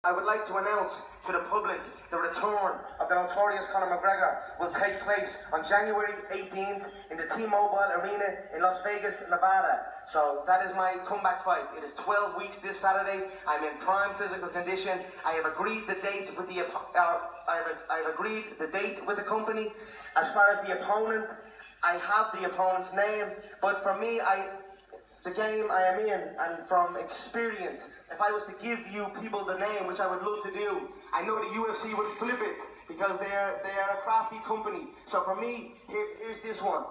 I would like to announce to the public the return of the notorious Conor McGregor will take place on January 18th in the T-Mobile Arena in Las Vegas, Nevada. So that is my comeback fight. It is 12 weeks this Saturday. I'm in prime physical condition. I have agreed the date with the I've agreed the date with the company. As far as the opponent, I have the opponent's name, but for me, the game I am in, and from experience, if I was to give you people the name, which I would love to do, I know the UFC would flip it because they are a crafty company. So for me, here's this one.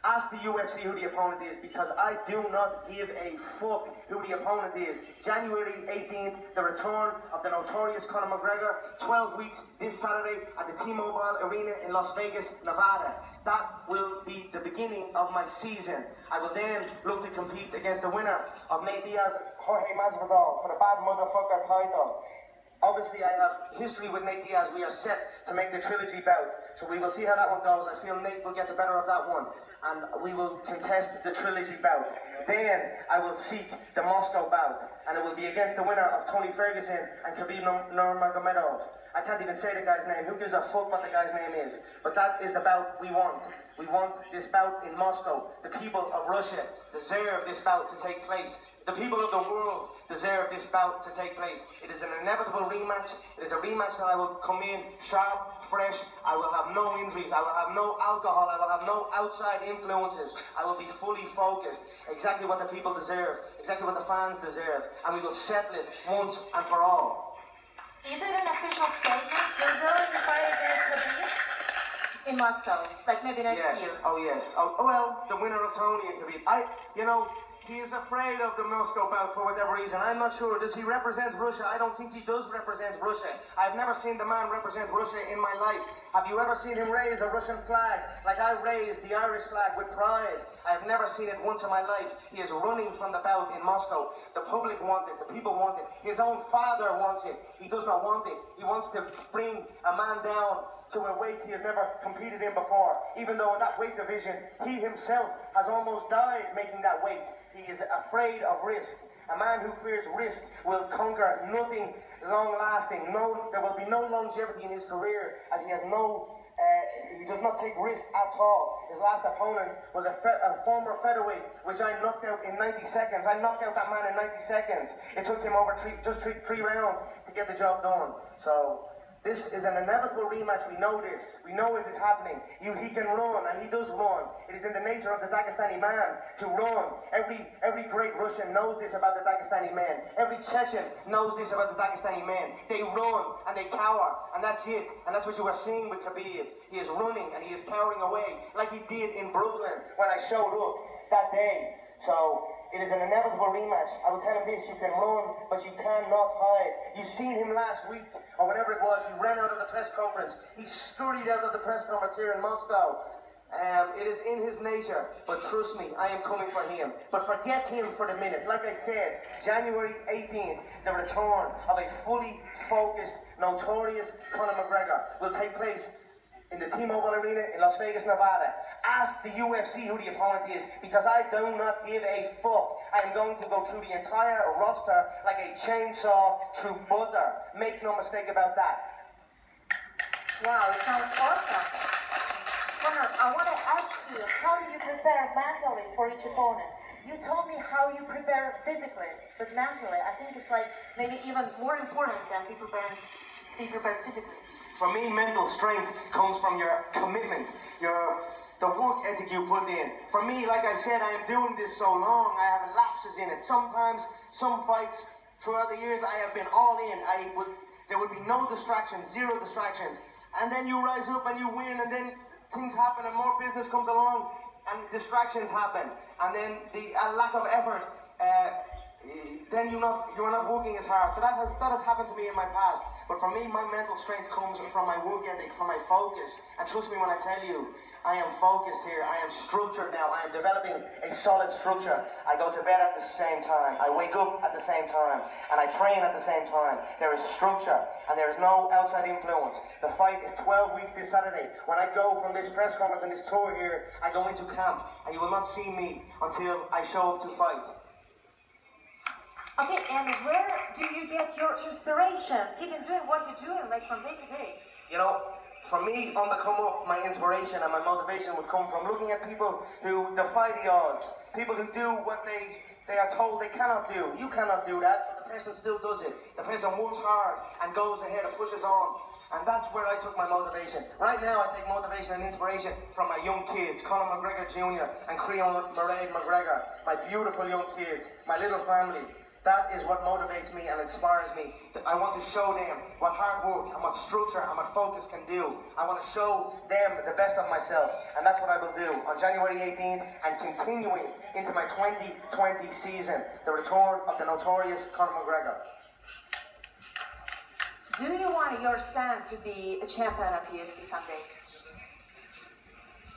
Ask the UFC who the opponent is, because I do not give a fuck who the opponent is. January 18th, the return of the notorious Conor McGregor, 12 weeks this Saturday at the T-Mobile Arena in Las Vegas, Nevada. That will be the beginning of my season. I will then look to compete against the winner of Nate Diaz, Jorge Masvidal for the bad motherfucker title. Obviously, I have history with Nate Diaz. We are set to make the trilogy bout. So we will see how that one goes. I feel Nate will get the better of that one. And we will contest the trilogy bout. Then I will seek the Moscow bout. And it will be against the winner of Tony Ferguson and Khabib Nurmagomedov. I can't even say the guy's name. Who gives a fuck what the guy's name is? But that is the bout we want. We want this bout in Moscow. The people of Russia deserve this bout to take place. The people of the world deserve this bout to take place. It is an inevitable rematch. It is a rematch that I will come in sharp, fresh. I will have no injuries. I will have no alcohol. I will have no outside influences. I will be fully focused. Exactly what the people deserve. Exactly what the fans deserve. And we will settle it once and for all. Is it an official statement? You're going to fight against Khabib in Moscow, like maybe next year? Oh, yes. Oh, well, the winner of Tony and Khabib. He is afraid of the Moscow bout for whatever reason. I'm not sure. Does he represent Russia? I don't think he does represent Russia. I've never seen the man represent Russia in my life. Have you ever seen him raise a Russian flag like I raised the Irish flag with pride? I've never seen it once in my life. He is running from the bout in Moscow. The public want it. The people want it. His own father wants it. He does not want it. He wants to bring a man down to a weight he has never competed in before. Even though in that weight division, he himself has almost died making that weight. He is afraid of risk. A man who fears risk will conquer nothing long-lasting. There will be no longevity in his career, as he has he does not take risk at all. His last opponent was a former featherweight, which I knocked out in 90 seconds. I knocked out that man in 90 seconds. It took him over three rounds to get the job done. So this is an inevitable rematch. We know this. We know it is happening. He can run, and he does run. It is in the nature of the Dagestani man to run. Every great Russian knows this about the Dagestani man. Every Chechen knows this about the Dagestani man. They run and they cower, and that's it. And that's what you are seeing with Khabib. He is running and he is cowering away, like he did in Brooklyn when I showed up that day. So it is an inevitable rematch. I will tell him this: you can run, but you cannot hide. You've seen him last week, or whenever it was, he ran out of the press conference. He scurried out of the press conference here in Moscow. It is in his nature, but trust me, I am coming for him. But forget him for the minute. Like I said, January 18th, the return of a fully focused, notorious Conor McGregor will take place in the T-Mobile Arena in Las Vegas, Nevada. Ask the UFC who the opponent is, because I do not give a fuck. I am going to go through the entire roster like a chainsaw through butter. Make no mistake about that. Wow, it sounds awesome. Conor, I want to ask you, how do you prepare mentally for each opponent? You told me how you prepare physically, but mentally, I think it's like maybe even more important than be prepared physically. For me, mental strength comes from your commitment, the work ethic you put in. For me, like I said, I am doing this so long, I have lapses in it. Sometimes, some fights, throughout the years, I have been all in. There would be no distractions, zero distractions. And then you rise up and you win, and then things happen and more business comes along, and distractions happen. And then the lack of effort, then you are not working as hard. So that has happened to me in my past. But for me, my mental strength comes from my work ethic, from my focus. And trust me when I tell you, I am focused here. I am structured now. I am developing a solid structure. I go to bed at the same time. I wake up at the same time. And I train at the same time. There is structure, and there is no outside influence. The fight is 12 weeks this Saturday. When I go from this press conference and this tour here, I go into camp. And you will not see me until I show up to fight. Okay, and where do you get your inspiration? Keep on doing what you're doing, like from day to day. You know, for me, on the come up, my inspiration and my motivation would come from looking at people who defy the odds. People who do what they are told they cannot do. You cannot do that, but the person still does it. The person works hard and goes ahead and pushes on. And that's where I took my motivation. Right now, I take motivation and inspiration from my young kids, Conor McGregor Jr. and Conor McGregor, my beautiful young kids, my little family. That is what motivates me and inspires me. I want to show them what hard work and what structure and what focus can do. I want to show them the best of myself, and that's what I will do on January 18th and continuing into my 2020 season, the return of the notorious Conor McGregor. Do you want your son to be a champion of UFC someday?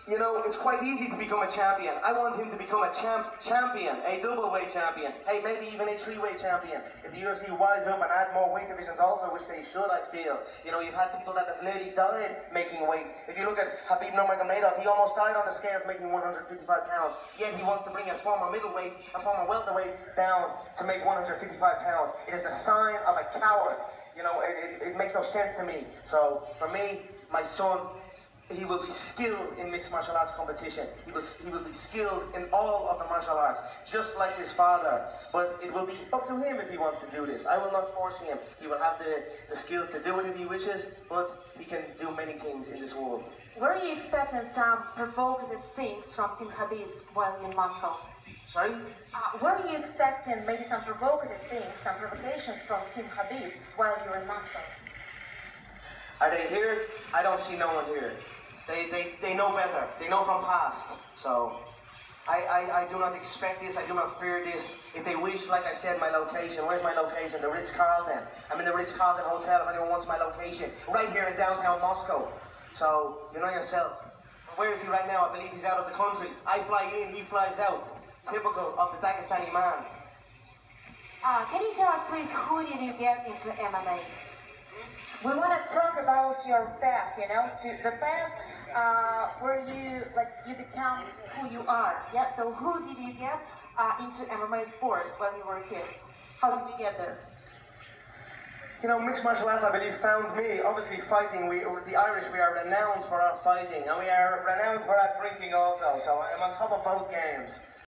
You know, it's quite easy to become a champion. I want him to become a champion, a double-weight champion. Hey, maybe even a three-weight champion. If the UFC wise up and add more weight divisions also, which they should, I feel. You know, you've had people that have nearly died making weight. If you look at Khabib Nurmagomedov, he almost died on the scales making 155 pounds. Yet he wants to bring a former middleweight, a former welterweight down to make 155 pounds. It is the sign of a coward. You know, it makes no sense to me. So, for me, my son, he will be skilled in mixed martial arts competition. He will be skilled in all of the martial arts, just like his father. But it will be up to him if he wants to do this. I will not force him. He will have the skills to do it if he wishes, but he can do many things in this world. Were you expecting some provocative things from Team Khabib while in Moscow? Sorry? Were you expecting maybe some provocative things, some provocations from Team Khabib while you were in Moscow? Are they here? I don't see no one here. They know better. They know from past. So I do not expect this. I do not fear this. If they wish, like I said, my location. Where's my location? The Ritz-Carlton. I'm in the Ritz-Carlton Hotel if anyone wants my location. Right here in downtown Moscow. So, you know yourself. Where is he right now? I believe he's out of the country. I fly in, he flies out. Typical of the Dagestani man. Can you tell us, please, who did you get into MMA? We want to talk about your path, you know, to the path where you become who you are. Yeah, so who did you get into MMA sports when you were a kid? How did you get there? You know, mixed martial arts, I believe, found me. Obviously, fighting, the Irish, we are renowned for our fighting, and we are renowned for our drinking also, so I'm on top of both games.